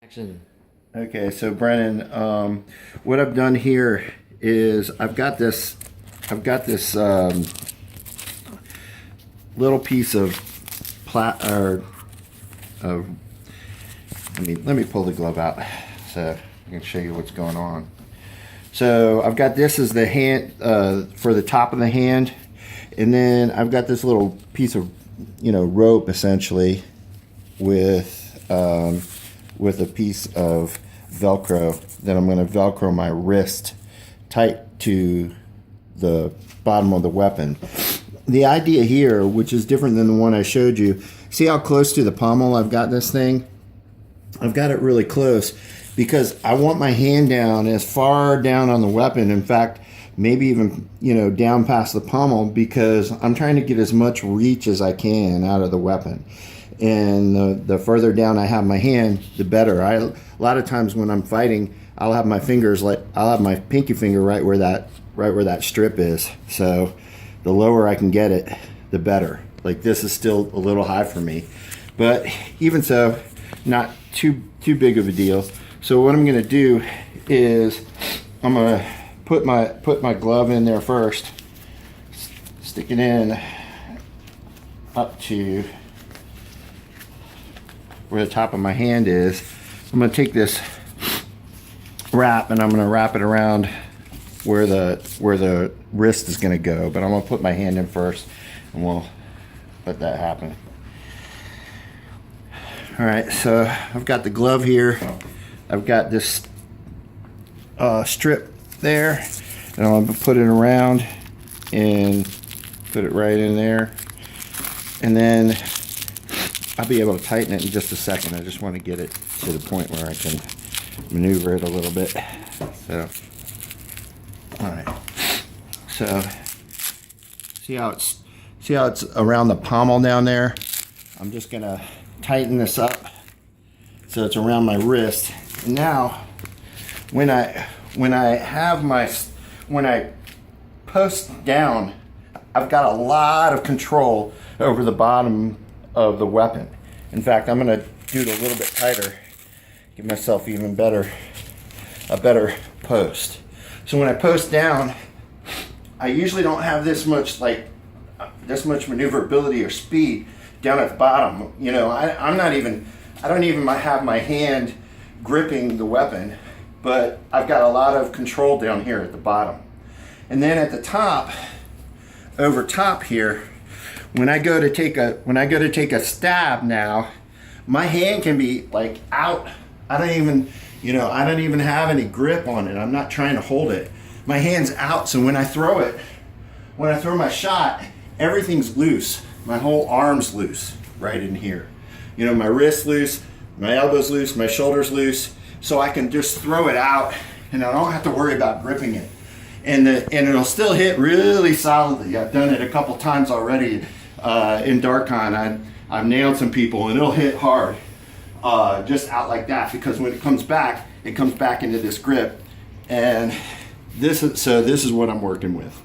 Action. Okay, so Brennan, what I've done here is I've got this little piece of let me pull the glove out so I can show you what's going on. So I've got this as the hand for the top of the hand, and then I've got this little piece of rope essentially with a piece of Velcro that I'm going to Velcro my wrist tight to the bottom of the weapon. The idea here, which is different than the one I showed you, see how close to the pommel I've got this thing? I've got it really close because I want my hand down as far down on the weapon. In fact, maybe even down past the pommel, because I'm trying to get as much reach as I can out of the weapon. And the further down I have my hand, the better. A lot of times when I'm fighting, I'll have my pinky finger right where that strip is. So the lower I can get it, the better. Like, this is still a little high for me, but even so, not too big of a deal. So what I'm going to do is I'm going to put my glove in there first, stick it in up to where the top of my hand is. I'm going to take this wrap and I'm going to wrap it around where the wrist is going to go, but I'm going to put my hand in first and we'll let that happen. All right, so I've got the glove here. I've got this strip there, and I'm going to put it around and put it right in there, and then I'll be able to tighten it in just a second. I just want to get it to the point where I can maneuver it a little bit. So, all right. So, see how it's around the pommel down there? I'm just gonna tighten this up so it's around my wrist. And now, when I post down, I've got a lot of control over the bottom of the weapon. In fact, I'm going to do it a little bit tighter, give myself even a better post. So when I post down, I usually don't have this much maneuverability or speed down at the bottom. I don't even have my hand gripping the weapon, but I've got a lot of control down here at the bottom. And then at the top, over top here, when I go to take a stab now, my hand can be like out. I don't even have any grip on it. I'm not trying to hold it. My hand's out, so when I throw my shot, everything's loose. My whole arm's loose right in here. My wrist's loose, my elbow's loose, my shoulder's loose, so I can just throw it out and I don't have to worry about gripping it. And it'll still hit really solidly. I've done it a couple times already in Darkon. I've nailed some people and it'll hit hard just out like that, because when it comes back into this grip. And this is what I'm working with.